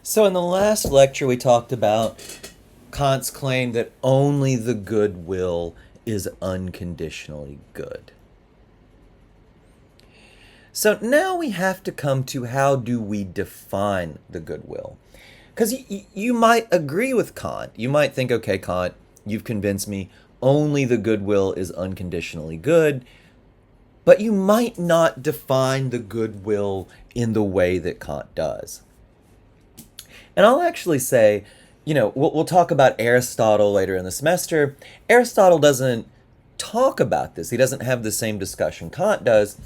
So, in the last lecture, we talked about Kant's claim that only the good will is unconditionally good. So, now we have to come to how do we define the goodwill? Because you might agree with Kant. You might think, okay, Kant, you've convinced me only the goodwill is unconditionally good, but you might not define the goodwill in the way that Kant does. And I'll actually say, we'll talk about Aristotle later in the semester. Aristotle doesn't talk about this. He doesn't have the same discussion Kant does.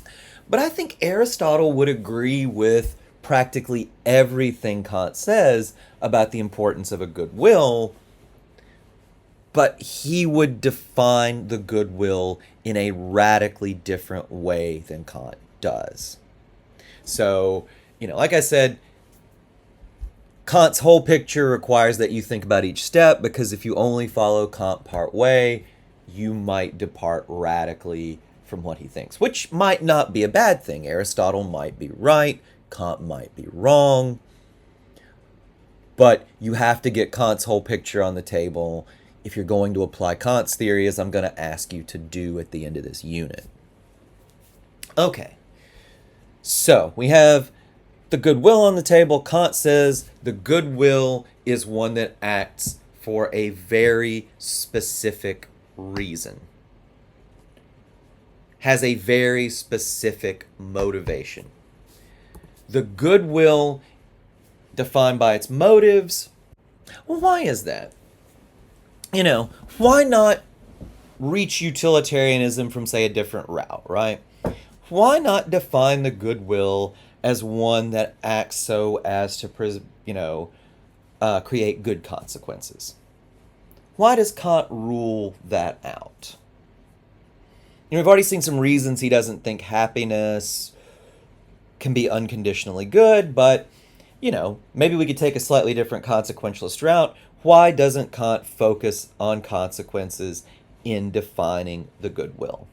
But I think Aristotle would agree with practically everything Kant says about the importance of a goodwill, but he would define the goodwill in a radically different way than Kant does. So, like I said, Kant's whole picture requires that you think about each step, because if you only follow Kant part way, you might depart radically from what he thinks, which might not be a bad thing. Aristotle might be right, Kant might be wrong, but you have to get Kant's whole picture on the table if you're going to apply Kant's theory, as I'm going to ask you to do at the end of this unit. Okay, so we have the goodwill on the table. Kant says the goodwill is one that acts for a very specific reason, has a very specific motivation. The goodwill defined by its motives. Well, why is that? Why not reach utilitarianism from, say, a different route, right? Why not define the goodwill as one that acts so as to, create good consequences? Why does Kant rule that out? We've already seen some reasons he doesn't think happiness can be unconditionally good, but, maybe we could take a slightly different consequentialist route. Why doesn't Kant focus on consequences in defining the goodwill?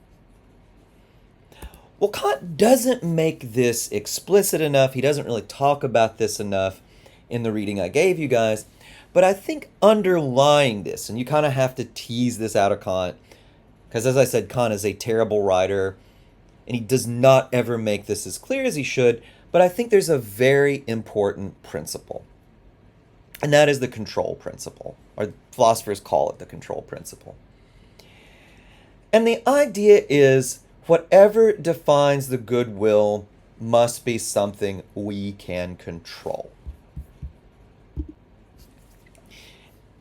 Well, Kant doesn't make this explicit enough. He doesn't really talk about this enough in the reading I gave you guys. But I think underlying this, and you kind of have to tease this out of Kant, because as I said, Kant is a terrible writer, and he does not ever make this as clear as he should, but I think there's a very important principle. And that is the control principle, or philosophers call it the control principle. And the idea is whatever defines the goodwill must be something we can control.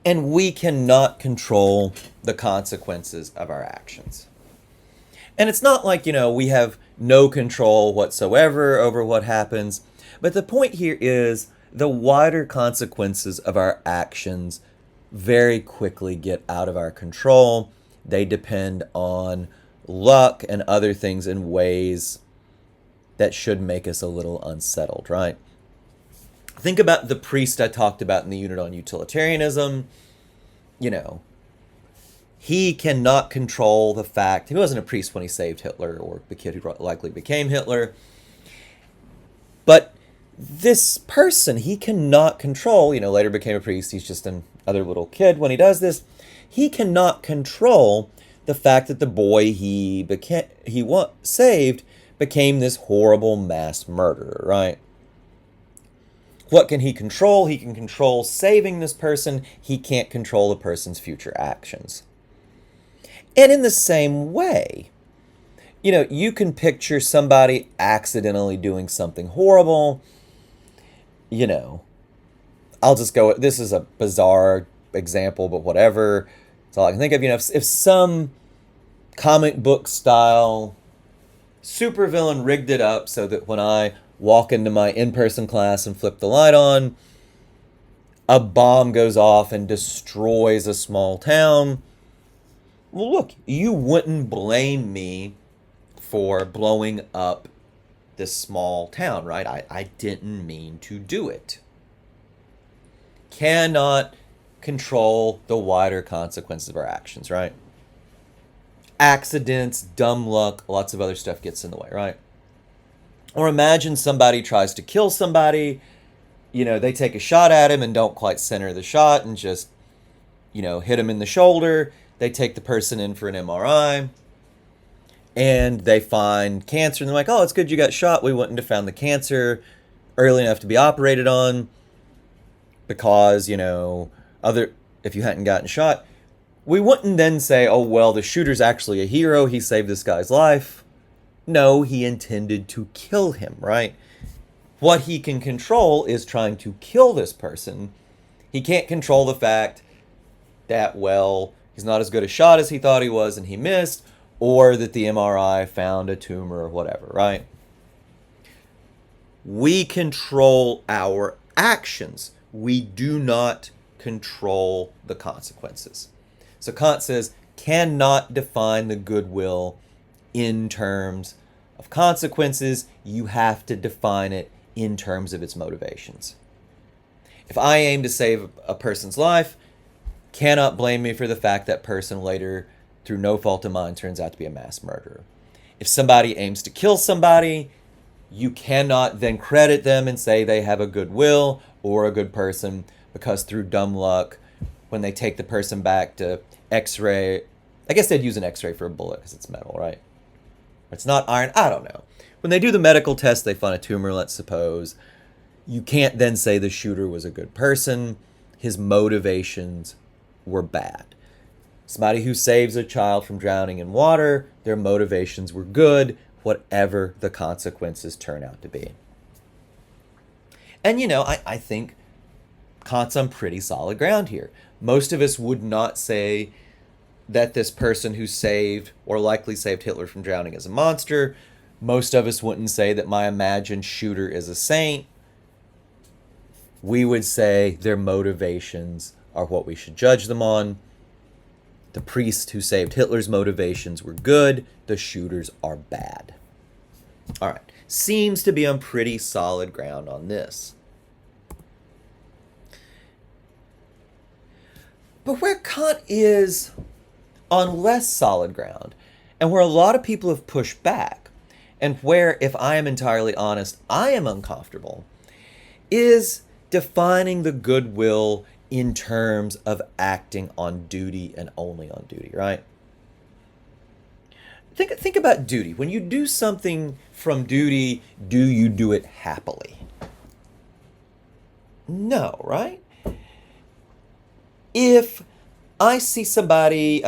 And we cannot control the consequences of our actions. And it's not like, we have no control whatsoever over what happens. But the point here is the wider consequences of our actions very quickly get out of our control. They depend on luck and other things in ways that should make us a little unsettled, right? Think about the priest I talked about in the unit on utilitarianism. He cannot control the fact, he wasn't a priest when he saved Hitler, or the kid who likely became Hitler, but this person he cannot control, later became a priest, he's just another little kid when he does this. He cannot control the fact that the boy he saved became this horrible mass murderer, right? What can he control? He can control saving this person. He can't control the person's future actions. And in the same way, you can picture somebody accidentally doing something horrible. I'll just go, this is a bizarre example, but whatever. That's all I can think of. If some comic book style supervillain rigged it up so that when I walk into my in-person class and flip the light on, a bomb goes off and destroys a small town. Well, look, you wouldn't blame me for blowing up this small town, right? I didn't mean to do it. Cannot control the wider consequences of our actions, right? Accidents, dumb luck, lots of other stuff gets in the way, right? Or imagine somebody tries to kill somebody. they take a shot at him and don't quite center the shot and just, hit him in the shoulder. They take the person in for an MRI and they find cancer. And they're like, oh, it's good you got shot. We wouldn't have found the cancer early enough to be operated on because, if you hadn't gotten shot. We wouldn't then say, oh, well, the shooter's actually a hero. He saved this guy's life. No, he intended to kill him, right? What he can control is trying to kill this person. He can't control the fact that, well, he's not as good a shot as he thought he was and he missed, or that the MRI found a tumor or whatever, right? We control our actions. We do not control the consequences. So Kant says, cannot define the goodwill in terms of consequences. You have to define it in terms of its motivations. If I aim to save a person's life, cannot blame me for the fact that person later, through no fault of mine, turns out to be a mass murderer. If somebody aims to kill somebody, you cannot then credit them and say they have a good will or a good person because through dumb luck, when they take the person back to X-ray, I guess they'd use an X-ray for a bullet because it's metal, right? It's not iron. I don't know. When they do the medical test, they find a tumor, let's suppose. You can't then say the shooter was a good person. His motivations were bad. Somebody who saves a child from drowning in water, their motivations were good, whatever the consequences turn out to be. And, I think Kant's on pretty solid ground here. Most of us would not say that this person who saved or likely saved Hitler from drowning is a monster. Most of us wouldn't say that my imagined shooter is a saint. We would say their motivations are what we should judge them on. The priest who saved Hitler's motivations were good. The shooters are bad. All right. Seems to be on pretty solid ground on this. But where Kant is on less solid ground, and where a lot of people have pushed back, and where, if I am entirely honest, I am uncomfortable, is defining the goodwill in terms of acting on duty and only on duty, right? Think about duty. When you do something from duty, do you do it happily? No, right? If I see somebody,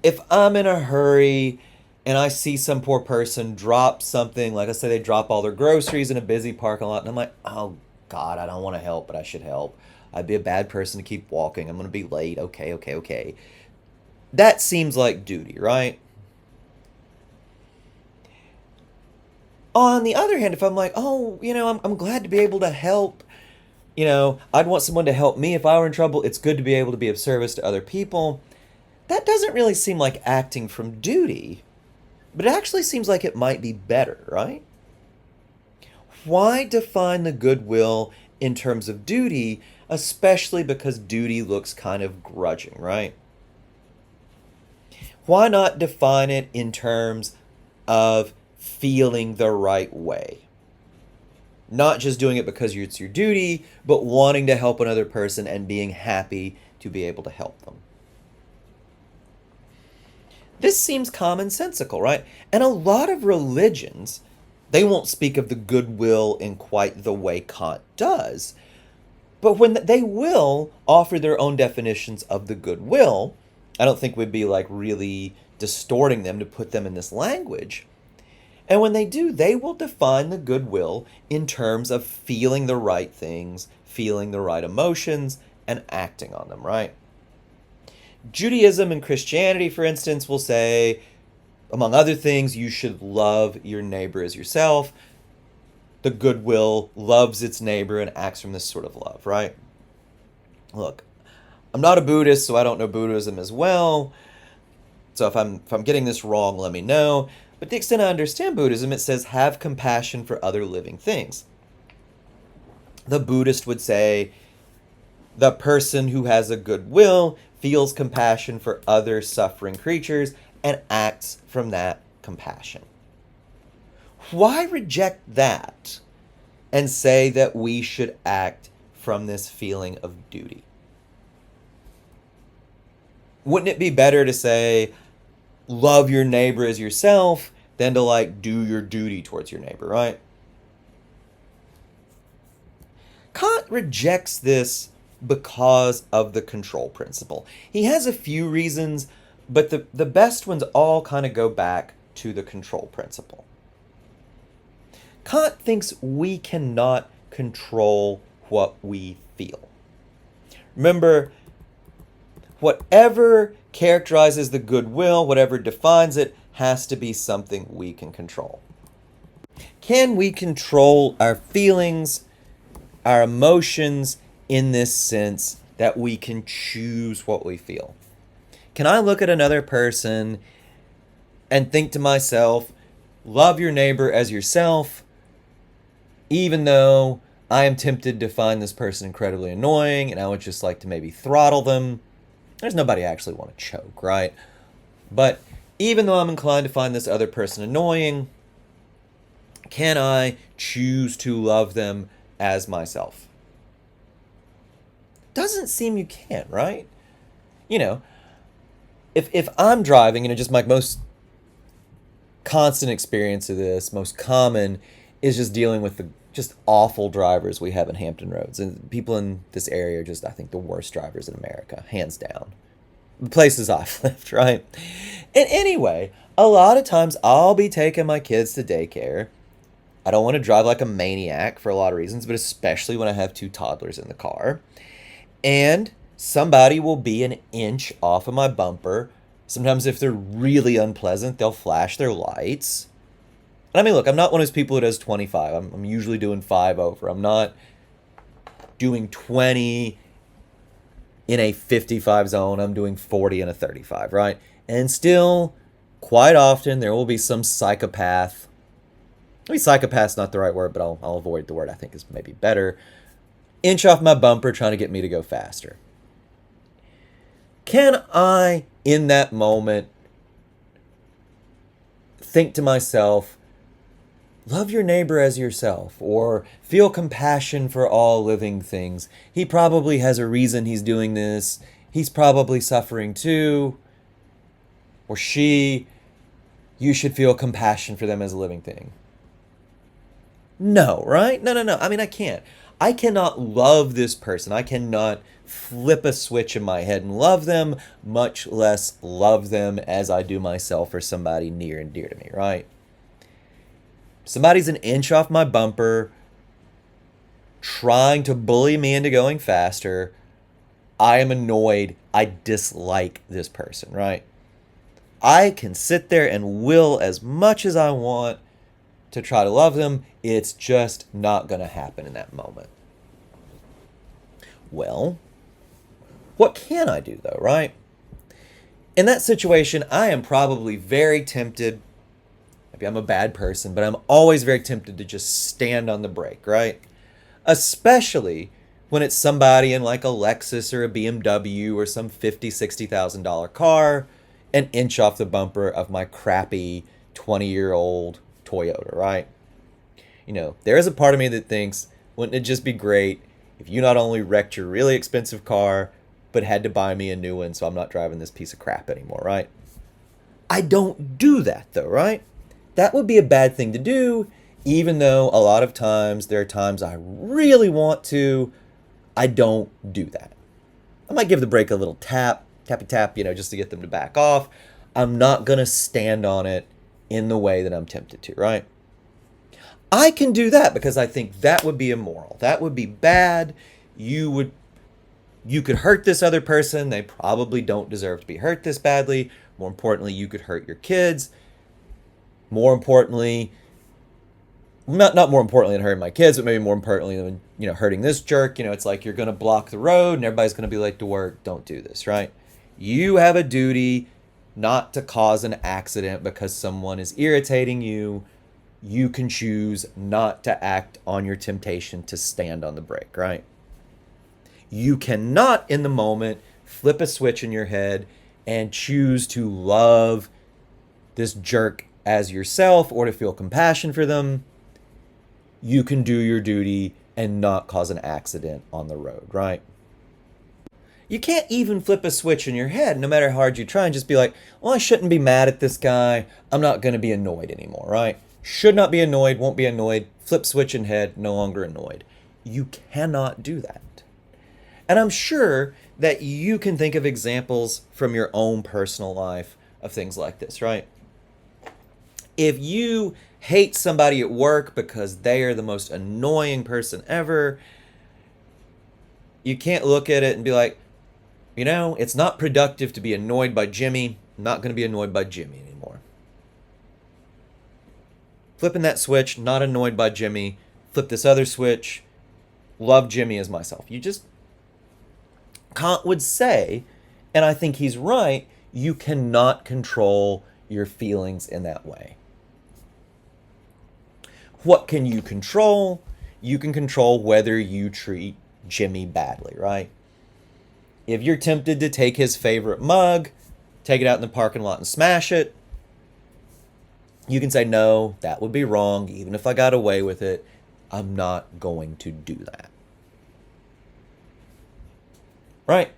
if I'm in a hurry and I see some poor person drop something, like I say they drop all their groceries in a busy parking lot, and I'm like, oh God, I don't want to help, but I should help. I'd be a bad person to keep walking. I'm going to be late. Okay. That seems like duty, right? On the other hand, if I'm like, oh, I'm glad to be able to help, I'd want someone to help me if I were in trouble. It's good to be able to be of service to other people. That doesn't really seem like acting from duty, but it actually seems like it might be better, right? Why define the goodwill in terms of duty, especially because duty looks kind of grudging, right? Why not define it in terms of feeling the right way? Not just doing it because it's your duty, but wanting to help another person and being happy to be able to help them. This seems commonsensical, right? And a lot of religions, they won't speak of the goodwill in quite the way Kant does. But when they will offer their own definitions of the goodwill, I don't think we'd be like really distorting them to put them in this language. And when they do, they will define the goodwill in terms of feeling the right things, feeling the right emotions, and acting on them, right? Judaism and Christianity, for instance, will say, among other things, you should love your neighbor as yourself. The goodwill loves its neighbor and acts from this sort of love, right? Look, I'm not a Buddhist, so I don't know Buddhism as well. So if I'm getting this wrong, let me know. But to the extent I understand Buddhism, it says have compassion for other living things. The Buddhist would say the person who has a good will feels compassion for other suffering creatures and acts from that compassion. Why reject that and say that we should act from this feeling of duty? Wouldn't it be better to say, love your neighbor as yourself, than to like do your duty towards your neighbor, right? Kant rejects this because of the control principle. He has a few reasons, but the best ones all kind of go back to the control principle. Kant thinks we cannot control what we feel. Remember, whatever characterizes the goodwill, whatever defines it, has to be something we can control. Can we control our feelings, our emotions, in this sense that we can choose what we feel? Can I look at another person and think to myself, love your neighbor as yourself, even though I am tempted to find this person incredibly annoying and I would just like to maybe throttle them? There's nobody I actually want to choke, right? But even though I'm inclined to find this other person annoying, can I choose to love them as myself? Doesn't seem you can, right? You know, if I'm driving, and just my most constant experience of this, most common, is just dealing with the just awful drivers we have in Hampton Roads. And people in this area are just, I think, the worst drivers in America, hands down. The places I've lived, right? And anyway, a lot of times I'll be taking my kids to daycare. I don't want to drive like a maniac for a lot of reasons, but especially when I have two toddlers in the car. And somebody will be an inch off of my bumper. Sometimes if they're really unpleasant, they'll flash their lights. And I mean, look, I'm not one of those people who does 25. I'm usually doing 5 over. I'm not doing 20 in a 55 zone. I'm doing 40 in a 35, right? And still, quite often, there will be some psychopath. Maybe psychopath's not the right word, but I'll avoid the word I think is maybe better. Inch off my bumper trying to get me to go faster. Can I, in that moment, think to myself, love your neighbor as yourself, or feel compassion for all living things? He probably has a reason he's doing this. He's probably suffering too. Or she, you should feel compassion for them as a living thing. No, right? No. I mean, I can't. I cannot love this person. I cannot flip a switch in my head and love them, much less love them as I do myself or somebody near and dear to me, right? Somebody's an inch off my bumper, trying to bully me into going faster. I am annoyed. I dislike this person, right? I can sit there and will as much as I want to try to love them. It's just not going to happen in that moment. Well, what can I do though, right? In that situation, I am probably very tempted. Maybe I'm a bad person, but I'm always very tempted to just stand on the brake, right? Especially when it's somebody in like a Lexus or a BMW or some $50,000, $60,000 car, an inch off the bumper of my crappy 20-year-old Toyota, right? You know, there is a part of me that thinks, wouldn't it just be great if you not only wrecked your really expensive car, but had to buy me a new one so I'm not driving this piece of crap anymore, right? I don't do that though, right? That would be a bad thing to do, even though a lot of times there are times I really want to. I don't do that. I might give the brake a little tappy tap, just to get them to back off. I'm not going to stand on it in the way that I'm tempted to, right? I can do that because I think that would be immoral. That would be bad. You could hurt this other person. They probably don't deserve to be hurt this badly. More importantly, you could hurt your kids. More importantly, not more importantly than hurting my kids, but maybe more importantly than, hurting this jerk. It's like you're going to block the road and everybody's going to be late to work. Don't do this, right? You have a duty not to cause an accident because someone is irritating you. You can choose not to act on your temptation to stand on the brake, right? You cannot, in the moment, flip a switch in your head and choose to love this jerk as yourself or to feel compassion for them. you can do your duty and not cause an accident on the road, right? You can't even flip a switch in your head, no matter how hard you try, and just be like, well, I shouldn't be mad at this guy. I'm not going to be annoyed anymore, right? Should not be annoyed, won't be annoyed. Flip switch in head, no longer annoyed. You cannot do that. And I'm sure that you can think of examples from your own personal life of things like this, right? If you hate somebody at work because they are the most annoying person ever, you can't look at it and be like, you know, it's not productive to be annoyed by Jimmy. I'm not going to be annoyed by Jimmy anymore. Flipping that switch, not annoyed by Jimmy. Flip this other switch, love Jimmy as myself. You just, Kant would say, and I think he's right, you cannot control your feelings in that way. What can you control? You can control whether you treat Jimmy badly, right? If you're tempted to take his favorite mug, take it out in the parking lot and smash it, you can say, no, that would be wrong. Even if I got away with it, I'm not going to do that. Right?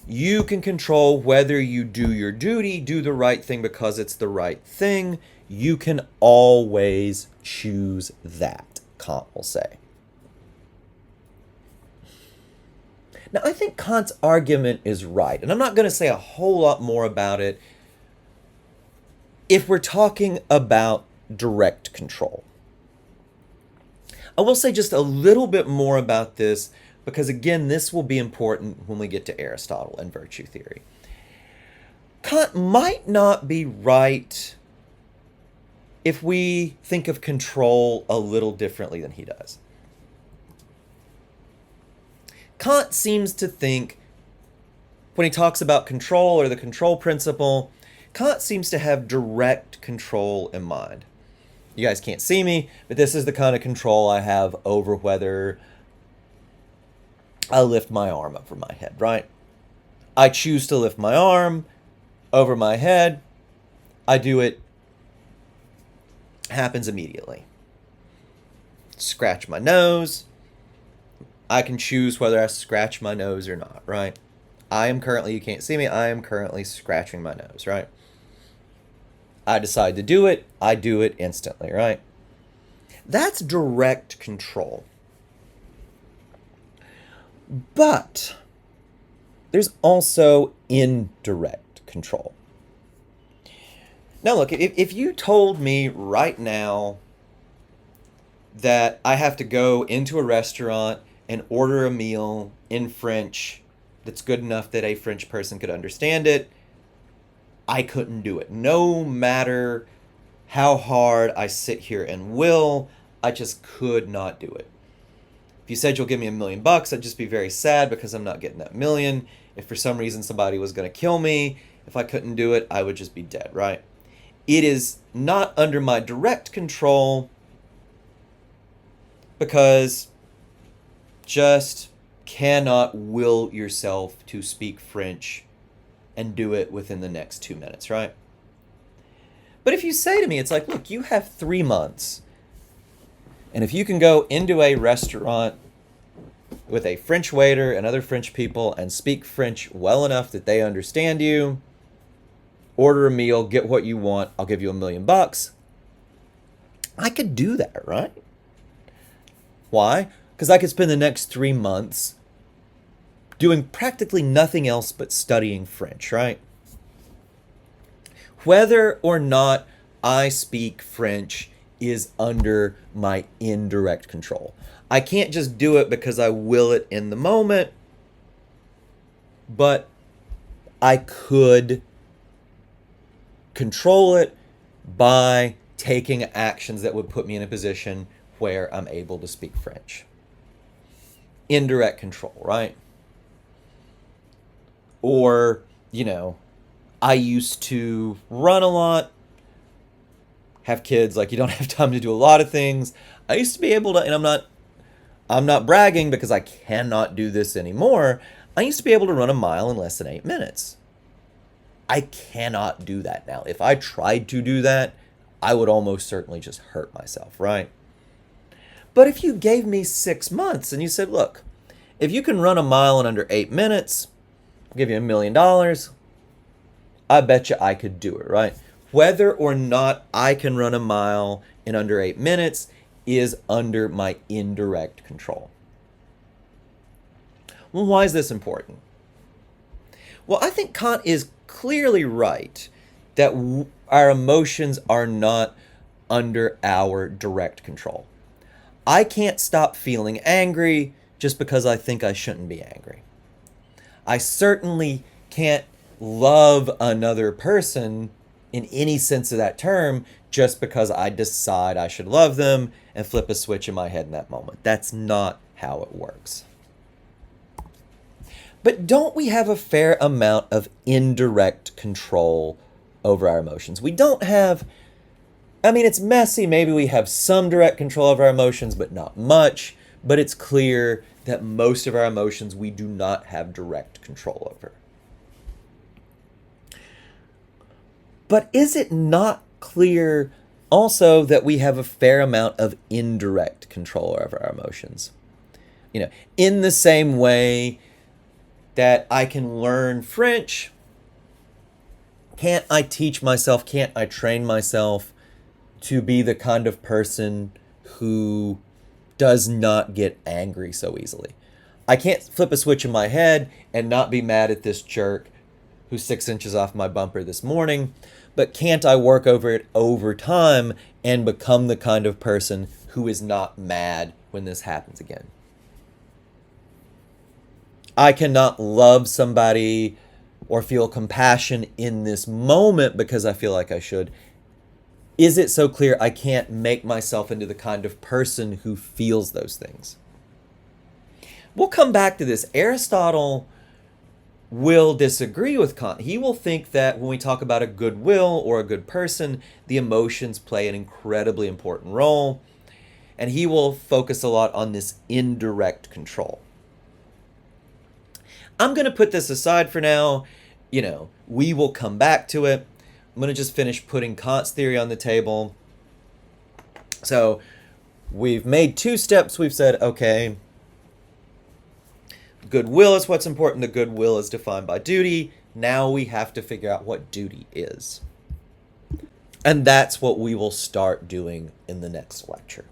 You can control whether you do your duty, do the right thing because it's the right thing. You can always choose that, Kant will say. Now, I think Kant's argument is right, and I'm not going to say a whole lot more about it if we're talking about direct control. I will say just a little bit more about this because, again, this will be important when we get to Aristotle and virtue theory. Kant might not be right if we think of control a little differently than he does. Kant seems to think, when he talks about control or the control principle, Kant seems to have direct control in mind. You guys can't see me, but this is the kind of control I have over whether I lift my arm over my head, right? I choose to lift my arm over my head. I do it. Happens immediately. Scratch my nose. I can choose whether I scratch my nose or not, right? I am currently, you can't see me, I am currently scratching my nose, right? I decide to do it, I do it instantly, right? That's direct control. But there's also indirect control. Now look, if you told me right now that I have to go into a restaurant and order a meal in French that's good enough that a French person could understand it, I couldn't do it. No matter how hard I sit here and will, I just could not do it. If you said you'll give me $1 million, I'd just be very sad because I'm not getting that million. If for some reason somebody was going to kill me, if I couldn't do it, I would just be dead, right? It is not under my direct control because just cannot will yourself to speak French and do it within the next 2 minutes, right? But if you say to me, it's like, look, you have 3 months. And if you can go into a restaurant with a French waiter and other French people and speak French well enough that they understand you, order a meal, get what you want, I'll give you $1 million. I could do that, right? Why? Because I could spend the next 3 months doing practically nothing else but studying French, right? Whether or not I speak French is under my indirect control. I can't just do it because I will it in the moment, but I could control it by taking actions that would put me in a position where I'm able to speak French. Indirect control, right? Or, I used to run a lot, have kids, like you don't have time to do a lot of things. I used to be able to, and I'm not bragging because I cannot do this anymore. I used to be able to run a mile in less than 8 minutes. I cannot do that now. If I tried to do that, I would almost certainly just hurt myself, right? But if you gave me 6 months and you said, look, if you can run a mile in under 8 minutes, I'll give you $1,000,000. I bet you I could do it, right? Whether or not I can run a mile in under 8 minutes is under my indirect control. Well, why is this important? Well, I think Kant is clearly right that our emotions are not under our direct control. I can't stop feeling angry just because I think I shouldn't be angry. I certainly can't love another person in any sense of that term just because I decide I should love them and flip a switch in my head in that moment. That's not how it works. But don't we have a fair amount of indirect control over our emotions? We don't have, it's messy. Maybe we have some direct control over our emotions, but not much. But it's clear that most of our emotions we do not have direct control over. But is it not clear also that we have a fair amount of indirect control over our emotions? In the same way that I can learn French, can't I teach myself, can't I train myself to be the kind of person who does not get angry so easily? I can't flip a switch in my head and not be mad at this jerk who's 6 inches off my bumper this morning, but can't I work over it over time and become the kind of person who is not mad when this happens again? I cannot love somebody or feel compassion in this moment because I feel like I should. Is it so clear I can't make myself into the kind of person who feels those things? We'll come back to this. Aristotle will disagree with Kant. He will think that when we talk about a good will or a good person, the emotions play an incredibly important role, and he will focus a lot on this indirect control. I'm going to put this aside for now. We will come back to it. I'm going to just finish putting Kant's theory on the table. So we've made 2 steps. We've said, okay, goodwill is what's important. The goodwill is defined by duty. Now we have to figure out what duty is. And that's what we will start doing in the next lecture.